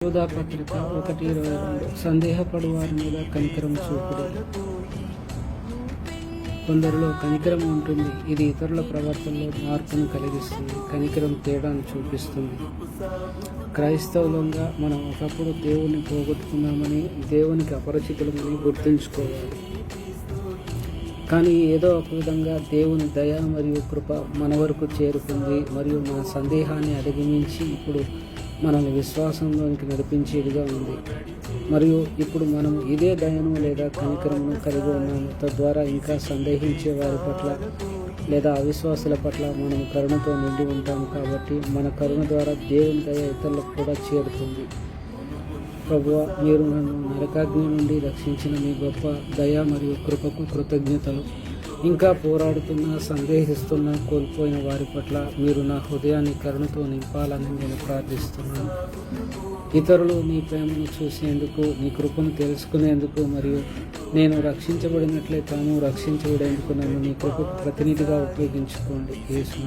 యూదా పత్రిక 1:22 సందేహపడు వారి మీద కనికరం చూపుడు. కొందరిలో కనికరం ఉంటుంది, ఇది ఇతరుల ప్రవర్తనలో మార్పును కలిగిస్తుంది. కనికరం తేడాను చూపిస్తుంది. క్రైస్తవులంగా మనం ఒకప్పుడు దేవుణ్ణి పోగొట్టుకున్నామని, దేవునికి అపరిచితులమని గుర్తుంచుకోవాలి. కానీ ఏదో ఒక విధంగా దేవుని దయ మరియు కృప మన వరకు చేరుకుంది మరియు మన సందేహాన్ని అధిగమించి ఇప్పుడు మనల్ని విశ్వాసంలోనికి నడిపించేదిగా ఉంది. మరియు ఇప్పుడు మనం ఇదే దయను లేదా కనికరమును కలిగి ఉన్నాము. తద్వారా ఇంకా సందేహించే వారి పట్ల లేదా అవిశ్వాసుల పట్ల మనం కరుణతో నిండి ఉంటాము. కాబట్టి మన కరుణ ద్వారా దేవుని దయ ఇతరులకు కూడా చేరుతుంది. ప్రభువా, మీరు నన్ను నరకాగ్ని నుండి రక్షించిన మీ గొప్ప దయ మరియు కృపకు కృతజ్ఞతలు. ఇంకా పోరాడుతున్న, సందేహిస్తున్న, కోల్పోయిన వారి పట్ల మీరు నా హృదయాన్ని కరుణతో నింపాలని నేను ప్రార్థిస్తున్నాను. ఇతరులు నీ ప్రేమను చూసేందుకు, నీ కృపను తెలుసుకునేందుకు మరియు నేను రక్షించబడినట్లే తాను రక్షించబడేందుకు నన్ను నీ కృపకు ప్రతినిధిగా ఉపయోగించుకోండి. యేసు